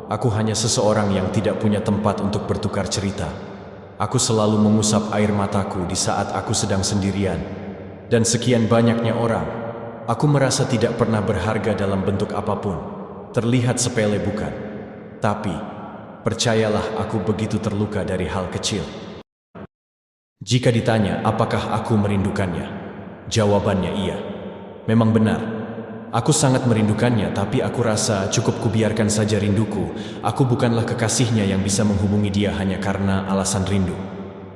Aku hanya seseorang yang tidak punya tempat untuk bertukar cerita. Aku selalu mengusap air mataku di saat aku sedang sendirian. Dan sekian banyaknya orang, aku merasa tidak pernah berharga dalam bentuk apapun. Terlihat sepele bukan? Tapi, percayalah aku begitu terluka dari hal kecil. Jika ditanya apakah aku merindukannya, jawabannya iya. Memang benar, aku sangat merindukannya, tapi aku rasa cukup kubiarkan saja rinduku. Aku bukanlah kekasihnya yang bisa menghubungi dia hanya karena alasan rindu.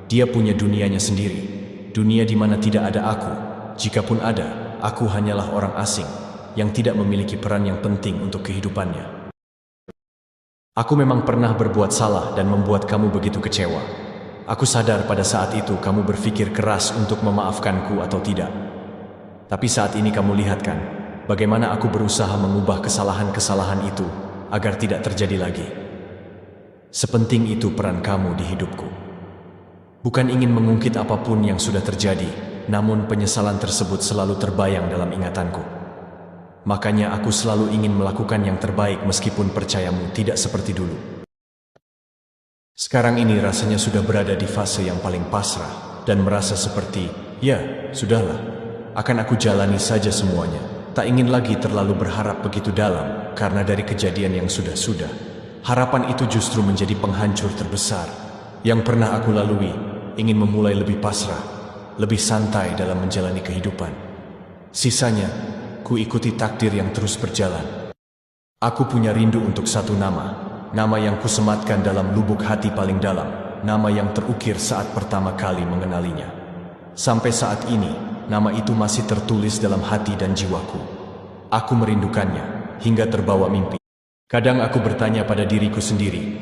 Dia punya dunianya sendiri, dunia di mana tidak ada aku. Jikapun ada, aku hanyalah orang asing yang tidak memiliki peran yang penting untuk kehidupannya. Aku memang pernah berbuat salah dan membuat kamu begitu kecewa. Aku sadar pada saat itu kamu berpikir keras untuk memaafkanku atau tidak. Tapi saat ini kamu lihat kan, bagaimana aku berusaha mengubah kesalahan-kesalahan itu agar tidak terjadi lagi. Sepenting itu peran kamu di hidupku. Bukan ingin mengungkit apapun yang sudah terjadi, namun penyesalan tersebut selalu terbayang dalam ingatanku. Makanya aku selalu ingin melakukan yang terbaik meskipun percayamu tidak seperti dulu. Sekarang ini rasanya sudah berada di fase yang paling pasrah dan merasa seperti, ya, sudahlah, akan aku jalani saja semuanya. Tak ingin lagi terlalu berharap begitu dalam, karena dari kejadian yang sudah-sudah, harapan itu justru menjadi penghancur terbesar yang pernah aku lalui. Ingin memulai lebih pasrah, lebih santai dalam menjalani kehidupan. Sisanya, ku ikuti takdir yang terus berjalan. Aku punya rindu untuk satu nama. Nama yang kusematkan dalam lubuk hati paling dalam, nama yang terukir saat pertama kali mengenalinya. Sampai saat ini, nama itu masih tertulis dalam hati dan jiwaku. Aku merindukannya, hingga terbawa mimpi. Kadang aku bertanya pada diriku sendiri,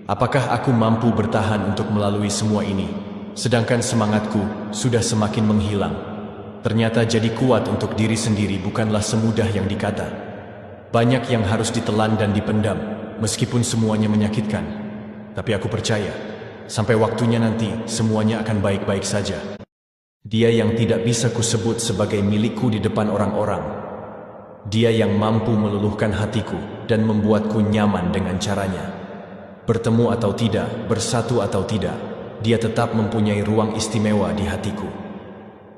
apakah aku mampu bertahan untuk melalui semua ini, sedangkan semangatku sudah semakin menghilang. Ternyata jadi kuat untuk diri sendiri bukanlah semudah yang dikata. Banyak yang harus ditelan dan dipendam, meskipun semuanya menyakitkan. Tapi aku percaya, sampai waktunya nanti semuanya akan baik-baik saja. Dia yang tidak bisa kusebut sebagai milikku di depan orang-orang. Dia yang mampu meluluhkan hatiku dan membuatku nyaman dengan caranya. Bertemu atau tidak, bersatu atau tidak, dia tetap mempunyai ruang istimewa di hatiku.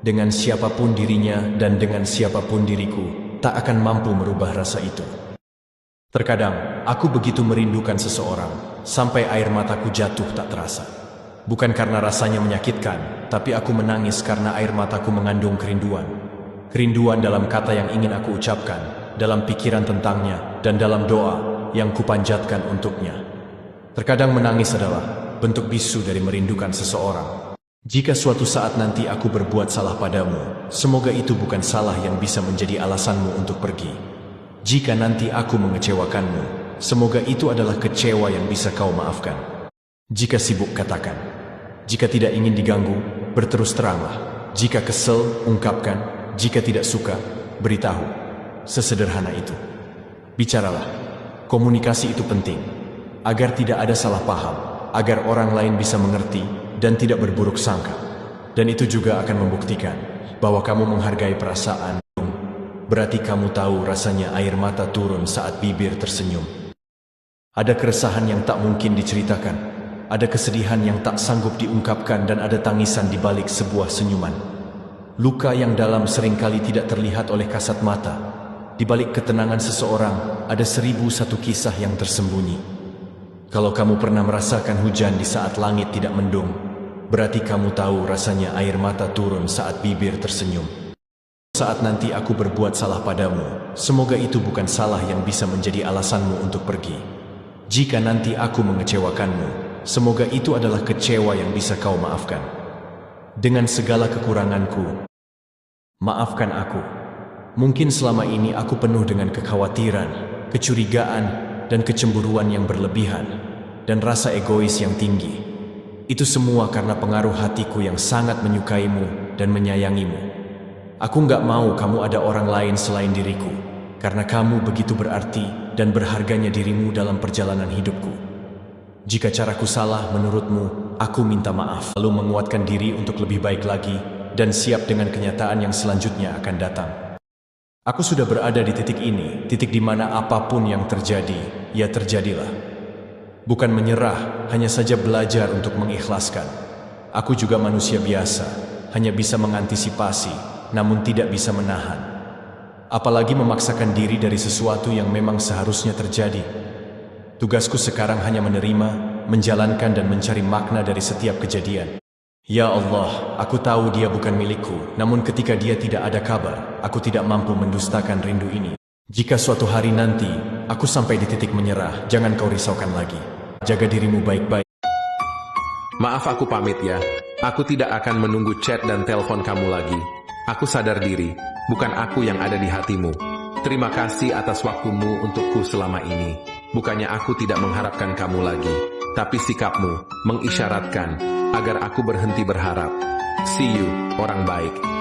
Dengan siapapun dirinya dan dengan siapapun diriku, tak akan mampu merubah rasa itu. Terkadang, aku begitu merindukan seseorang, sampai air mataku jatuh tak terasa. Bukan karena rasanya menyakitkan, tapi aku menangis karena air mataku mengandung kerinduan. Kerinduan dalam kata yang ingin aku ucapkan, dalam pikiran tentangnya, dan dalam doa yang kupanjatkan untuknya. Terkadang menangis adalah bentuk bisu dari merindukan seseorang. Jika suatu saat nanti aku berbuat salah padamu, semoga itu bukan salah yang bisa menjadi alasanmu untuk pergi. Jika nanti aku mengecewakanmu, semoga itu adalah kecewa yang bisa kau maafkan. Jika sibuk, katakan. Jika tidak ingin diganggu, berterus teranglah. Jika kesel, ungkapkan. Jika tidak suka, beritahu. Sesederhana itu. Bicaralah. Komunikasi itu penting, agar tidak ada salah paham, agar orang lain bisa mengerti dan tidak berburuk sangka. Dan itu juga akan membuktikan bahwa kamu menghargai perasaan. Berarti kamu tahu rasanya air mata turun saat bibir tersenyum. Ada keresahan yang tak mungkin diceritakan, ada kesedihan yang tak sanggup diungkapkan, dan ada tangisan di balik sebuah senyuman. Luka yang dalam seringkali tidak terlihat oleh kasat mata. Di balik ketenangan seseorang, ada 1001 kisah yang tersembunyi. Kalau kamu pernah merasakan hujan di saat langit tidak mendung, berarti kamu tahu rasanya air mata turun saat bibir tersenyum. Saat nanti aku berbuat salah padamu, semoga itu bukan salah yang bisa menjadi alasanmu untuk pergi. Jika nanti aku mengecewakanmu, semoga itu adalah kecewa yang bisa kau maafkan. Dengan segala kekuranganku, maafkan aku. Mungkin selama ini aku penuh dengan kekhawatiran, kecurigaan, dan kecemburuan yang berlebihan, dan rasa egois yang tinggi. Itu semua karena pengaruh hatiku yang sangat menyukaimu dan menyayangimu. Aku nggak mau kamu ada orang lain selain diriku, karena kamu begitu berarti dan berharganya dirimu dalam perjalanan hidupku. Jika caraku salah menurutmu, aku minta maaf, lalu menguatkan diri untuk lebih baik lagi, dan siap dengan kenyataan yang selanjutnya akan datang. Aku sudah berada di titik ini, titik di mana apapun yang terjadi, ya terjadilah. Bukan menyerah, hanya saja belajar untuk mengikhlaskan. Aku juga manusia biasa, hanya bisa mengantisipasi, namun tidak bisa menahan. Apalagi memaksakan diri dari sesuatu yang memang seharusnya terjadi. Tugasku sekarang hanya menerima, menjalankan dan mencari makna dari setiap kejadian. Ya Allah, aku tahu dia bukan milikku, namun ketika dia tidak ada kabar, aku tidak mampu mendustakan rindu ini. Jika suatu hari nanti, aku sampai di titik menyerah, jangan kau risaukan lagi. Jaga dirimu baik-baik. Maaf aku pamit ya. Aku tidak akan menunggu chat dan telepon kamu lagi. Aku sadar diri, bukan aku yang ada di hatimu. Terima kasih atas waktumu untukku selama ini. Bukannya aku tidak mengharapkan kamu lagi, tapi sikapmu mengisyaratkan agar aku berhenti berharap. See you, orang baik.